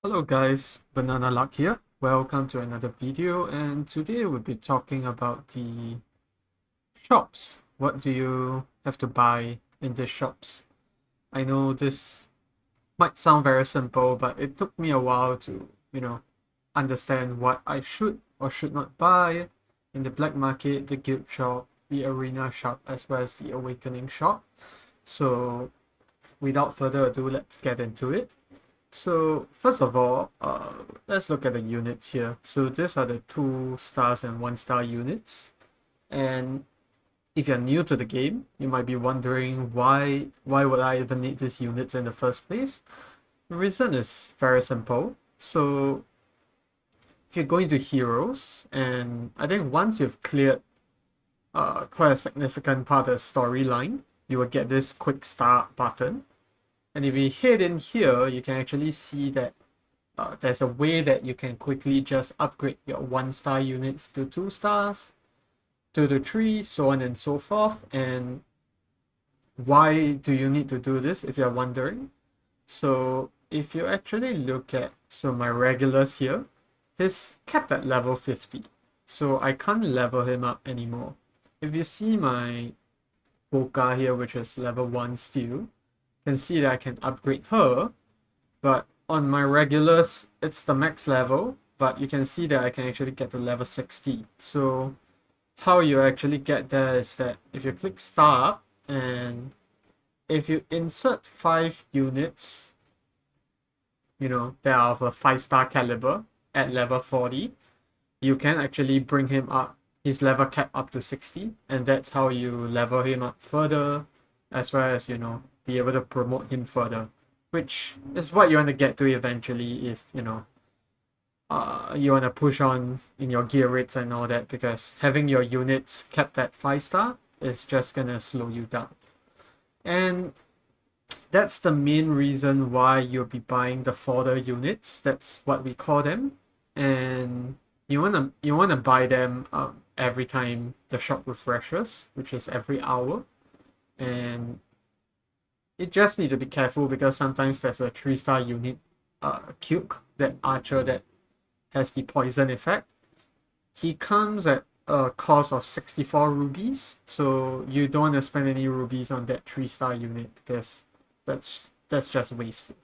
Hello guys, Banana Luck here. Welcome to another video, and today we'll be talking about the shops. What do you have to buy in the shops? I know this might sound very simple, but it took me a while to, understand what I should or should not buy in the black market, the guild shop, the arena shop, as well as the awakening shop. So without further ado, let's get into it. So first of all, let's look at the units here. So these are the 2 stars and 1 star units. And if you're new to the game, you might be wondering why would I even need these units in the first place? The reason is very simple. So if you're going to heroes, and I think once you've cleared quite a significant part of the storyline, you will get this quick start button. And if you hit in here, you can actually see that there's a way that you can quickly just upgrade your 1 star units to 2 stars, 2 to 3, so on and so forth. And why do you need to do this if you're wondering? So if you actually look at, my regulars here, he's capped at level 50. So I can't level him up anymore. If you see my Boca here, which is level 1 still, can see that I can upgrade her, but on my regulars it's the max level, but you can see that I can actually get to level 60. So how you actually get there is that if you click start and if you insert 5 units, that are of a 5-star caliber at level 40, you can actually bring him up, his level cap up to 60, and that's how you level him up further, as well as, be able to promote him further, which is what you want to get to eventually if, you want to push on in your gear rates and all that, because having your units kept at 5-star is just gonna slow you down. And that's the main reason why you'll be buying the fodder units. That's what we call them. And you wanna buy them every time the shop refreshes, which is every hour. And you just need to be careful because sometimes there's a 3-star unit, Cuke, that archer that has the poison effect. He comes at a cost of 64 rubies, so you don't want to spend any rubies on that 3-star unit because that's just wasteful.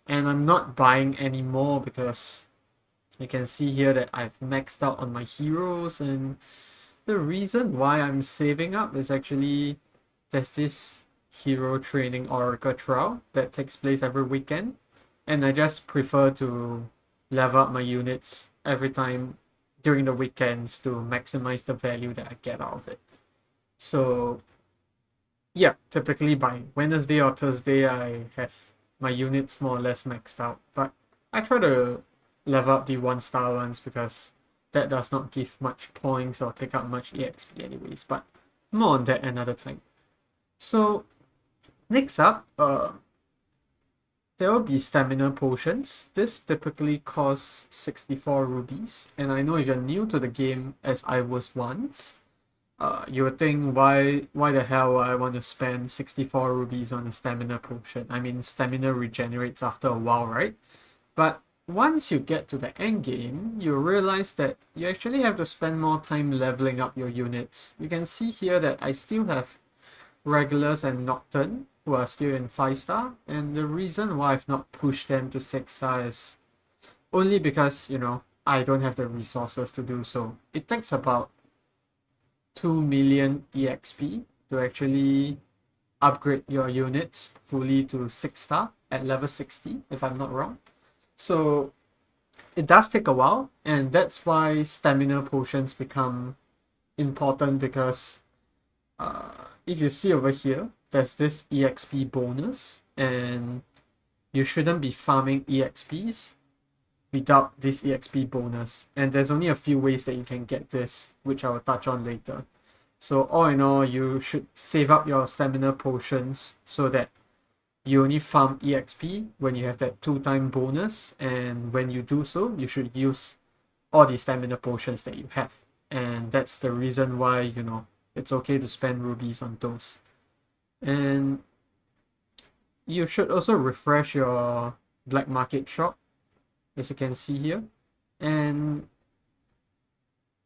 And I'm not buying any more because you can see here that I've maxed out on my heroes, and the reason why I'm saving up is actually there's this hero training oracle trial that takes place every weekend, and I just prefer to level up my units every time during the weekends to maximize the value that I get out of it. So yeah, typically by Wednesday or Thursday I have my units more or less maxed out, but I try to level up the 1-star ones because that does not give much points or take up much EXP anyways, but more on that another time. So next up, there will be stamina potions. This typically costs 64 rubies, and I know if you're new to the game, as I was once, you would think why the hell would I want to spend 64 rubies on a stamina potion? I mean, stamina regenerates after a while, right? But once you get to the end game, you realize that you actually have to spend more time leveling up your units. You can see here that I still have regulars and nocturne who are still in 5-star, and the reason why I've not pushed them to 6-star is only because I don't have the resources to do so. It takes about 2 million EXP to actually upgrade your units fully to 6-star at level 60, if I'm not wrong. So it does take a while, and that's why stamina potions become important, because if you see over here, there's this EXP bonus, and you shouldn't be farming EXPs without this EXP bonus. And there's only a few ways that you can get this, which I will touch on later. So all in all, you should save up your stamina potions so that you only farm EXP when you have that 2-time bonus, and when you do so, you should use all the stamina potions that you have. And that's the reason why, it's okay to spend rubies on those. And you should also refresh your black market shop as you can see here. And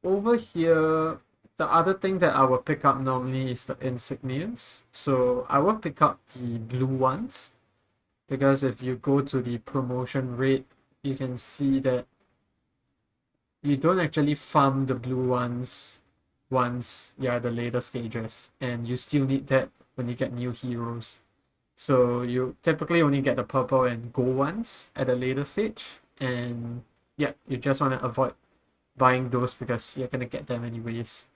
over here, the other thing that I will pick up normally is the insignias. So I will pick up the blue ones, because if you go to the promotion rate, you can see that you don't actually farm the blue ones once you're at the later stages, and you still need that when you get new heroes. So you typically only get the purple and gold ones at a later stage, and yeah, you just want to avoid buying those because you're going to get them anyways.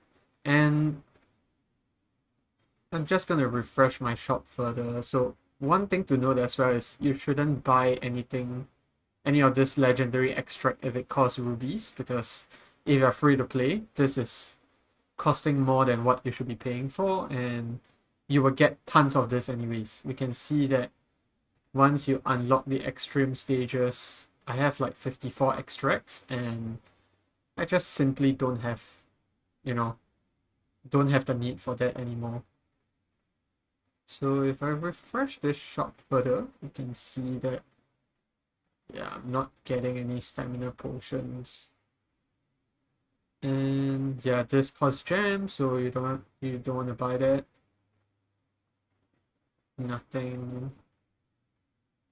And I'm just going to refresh my shop further. So one thing to note as well is you shouldn't buy any of this legendary extract if it costs rubies, because if you're free to play, this is costing more than what you should be paying for, and you will get tons of this anyways. You can see that once you unlock the extreme stages, I have like 54 extracts, and I just simply don't have, don't have the need for that anymore. So if I refresh this shop further, you can see that, yeah, I'm not getting any stamina potions. And yeah, this costs gems, so you don't want to buy that. Nothing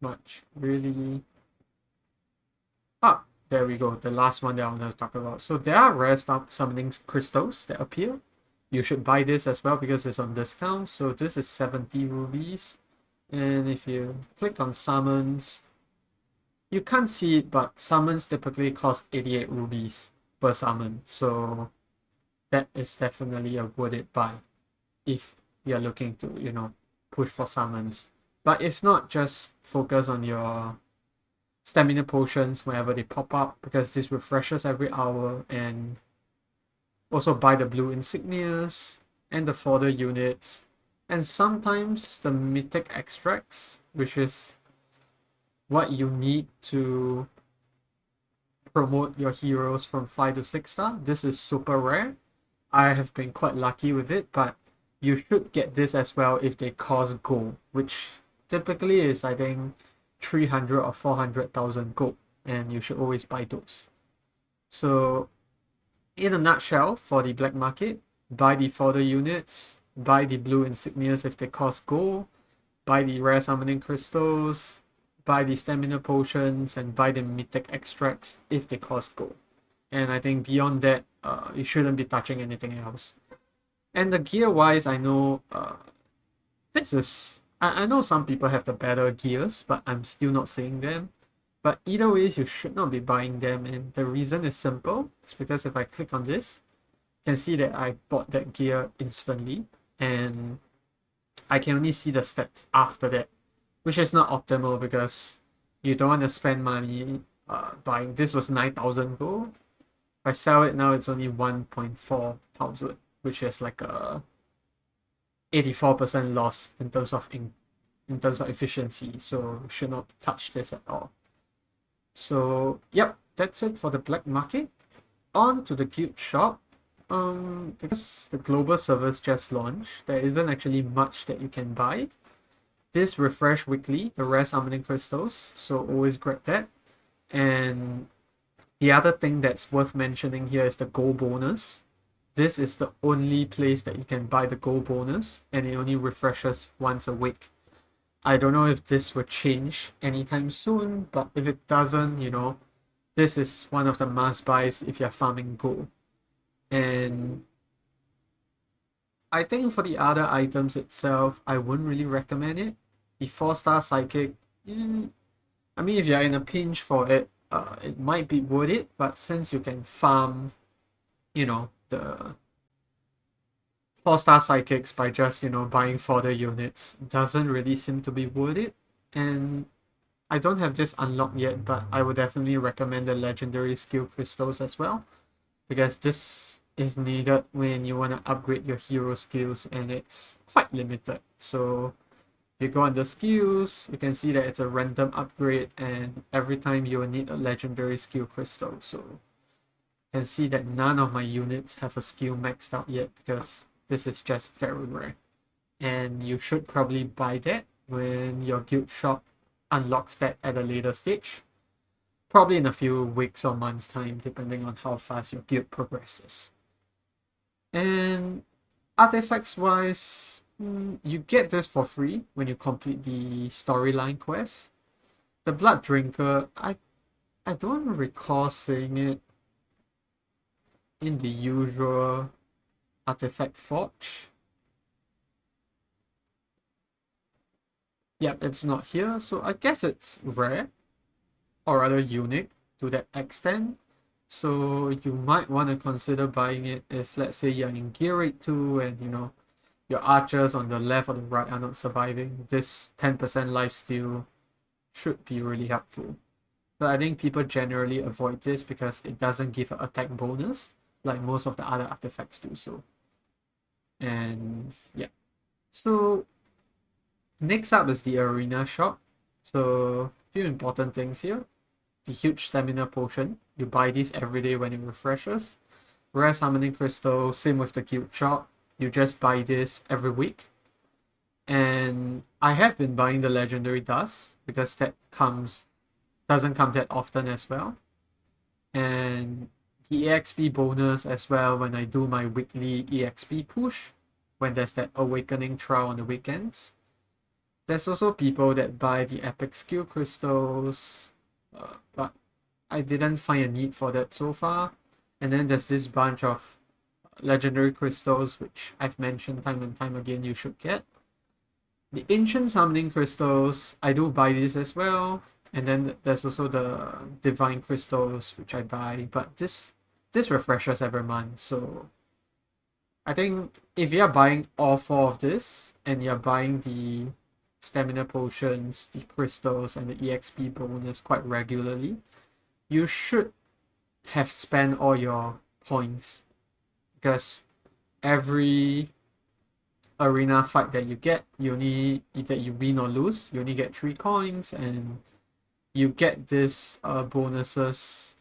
much really. Ah, there we go. The last one that I want to talk about. So there are rare summoning crystals that appear. You should buy this as well because it's on discount. So this is 70 rubies. And if you click on summons, you can't see it, but summons typically cost 88 rubies per summon. So that is definitely a worth it buy if you're looking to, push for summons. But if not, just focus on your stamina potions whenever they pop up, because this refreshes every hour. And also buy the blue insignias and the fodder units, and sometimes the mythic extracts, which is what you need to promote your heroes from 5 to 6 star. This is super rare. I have been quite lucky with it, but you should get this as well if they cost gold, which typically is, I think, 300 or 400,000 gold, and you should always buy those. So in a nutshell, for the black market, buy the fodder units, buy the blue insignias if they cost gold, buy the rare summoning crystals, buy the stamina potions, and buy the mythic extracts if they cost gold. And I think beyond that, you shouldn't be touching anything else. And the gear wise, I know this is, I know some people have the better gears, but I'm still not seeing them. But either ways, you should not be buying them, and the reason is simple. It's because if I click on this, you can see that I bought that gear instantly, and I can only see the stats after that, which is not optimal because you don't want to spend money buying. This was 9,000 gold. If I sell it now, it's only 1.4 thousand, which is like a 84% loss in terms of efficiency. So should not touch this at all. So yep, that's it for the black market. On to the guild shop. Because the global servers just launched, there isn't actually much that you can buy. This refresh weekly, the rare summoning crystals, so always grab that. And the other thing that's worth mentioning here is the gold bonus. This is the only place that you can buy the gold bonus, and it only refreshes once a week. I don't know if this will change anytime soon, but if it doesn't, this is one of the must buys if you're farming gold. And I think for the other items itself, I wouldn't really recommend it. The 4-star psychic, I mean, if you're in a pinch for it, it might be worth it, but since you can farm, the 4-star psychics by just, buying fodder units, doesn't really seem to be worth it. And I don't have this unlocked yet, but I would definitely recommend the legendary skill crystals as well, because this is needed when you want to upgrade your hero skills, and it's quite limited. So if you go under skills, you can see that it's a random upgrade, and every time you will need a legendary skill crystal. So you can see that none of my units have a skill maxed out yet, because this is just very rare. And you should probably buy that when your guild shop unlocks that at a later stage. probably in a few weeks or months time, depending on how fast your guild progresses. And artifacts wise, you get this for free when you complete the storyline quest. The Blood Drinker, I don't recall seeing it in the usual artifact forge. Yep, it's not here, so I guess it's rare, or rather unique to that extent. So you might want to consider buying it if, let's say, you're in Gear Rate 2 and, you know, your archers on the left or the right are not surviving. This 10% lifesteal should be really helpful. But I think people generally avoid this because it doesn't give an attack bonus like most of the other artifacts do so. And yeah. So next up is the arena shop. So few important things here. The huge stamina potion. You buy these every day when it refreshes. Rare summoning crystal, same with the guild shop. You just buy this every week. And I have been buying the legendary dust because that doesn't come that often as well. And the EXP bonus as well when I do my weekly EXP push, when there's that awakening trial on the weekends. There's also people that buy the epic skill crystals, but I didn't find a need for that so far. And then there's this bunch of legendary crystals which I've mentioned time and time again you should get. The ancient summoning crystals, I do buy these as well. And then there's also the divine crystals which I buy, but this refreshes every month. So I think if you're buying all four of this and you're buying the stamina potions, the crystals, and the EXP bonus quite regularly, you should have spent all your coins, because every arena fight that you get, you only, either you win or lose, you only get 3 coins, and you get this bonuses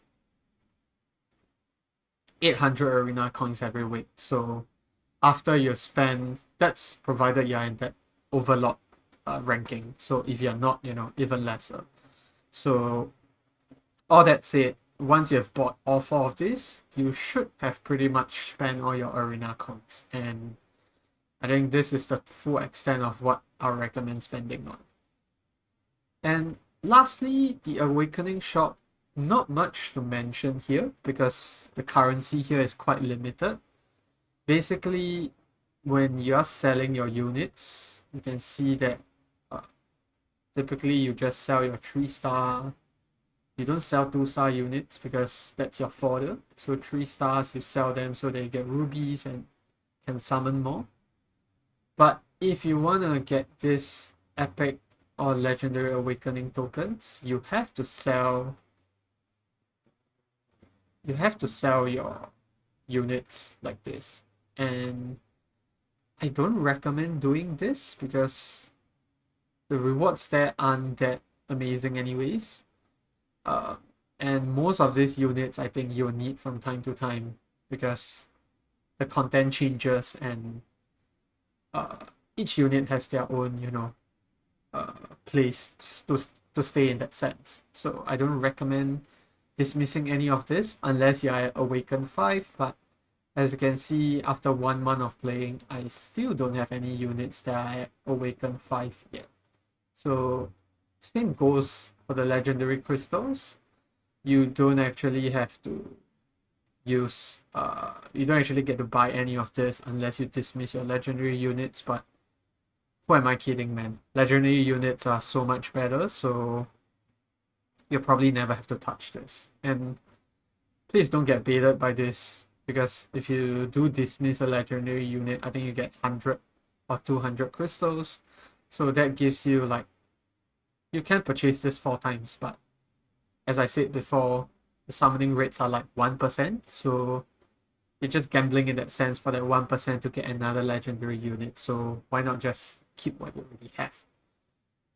800 arena coins every week. So after you spend, that's provided you're in that overlord ranking. So if you're not, you know, even lesser. So all that said, once you've bought all 4 of these, you should have pretty much spent all your arena coins. And I think this is the full extent of what I recommend spending on. And lastly, the awakening shop, not much to mention here because the currency here is quite limited. Basically, when you're selling your units, you can see that typically you just sell your 3-star. You don't sell 2-star units because that's your fodder. So 3 stars, you sell them so they get rubies and can summon more. But if you want to get this epic or legendary awakening tokens, you have to sell your units like this. And I don't recommend doing this because the rewards there aren't that amazing anyways. And most of these units I think you'll need from time to time because the content changes and each unit has their own, you know, place to stay in that sense. So I don't recommend dismissing any of this unless you are at Awaken 5, but as you can see, after 1 month of playing, I still don't have any units that are at Awaken 5 yet. So same goes for the legendary crystals. You don't actually have to use you don't actually get to buy any of this unless you dismiss your legendary units, but who am I kidding, man? Legendary units are so much better, so you'll probably never have to touch this. And please don't get baited by this, because if you do dismiss a legendary unit, I think you get 100 or 200 crystals. So that gives you, like, you can purchase this 4 times, but as I said before, the summoning rates are like 1%, so you're just gambling in that sense for that 1% to get another legendary unit. So why not just keep what you already have?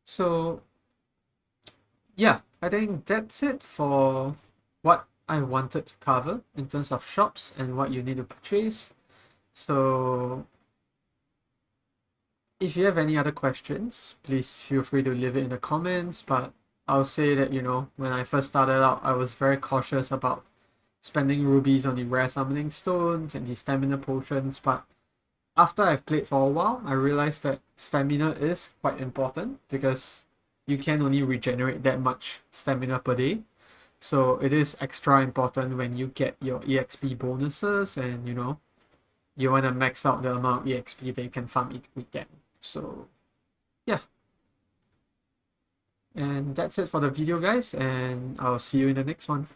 So yeah, I think that's it for what I wanted to cover in terms of shops and what you need to purchase. So if you have any other questions, please feel free to leave it in the comments, but I'll say that, when I first started out, I was very cautious about spending rubies on the rare summoning stones and the stamina potions, but after I've played for a while, I realized that stamina is quite important because you can only regenerate that much stamina per day. So it is extra important when you get your EXP bonuses and you want to max out the amount of EXP that you can farm each weekend. So yeah, and that's it for the video, guys, and I'll see you in the next one.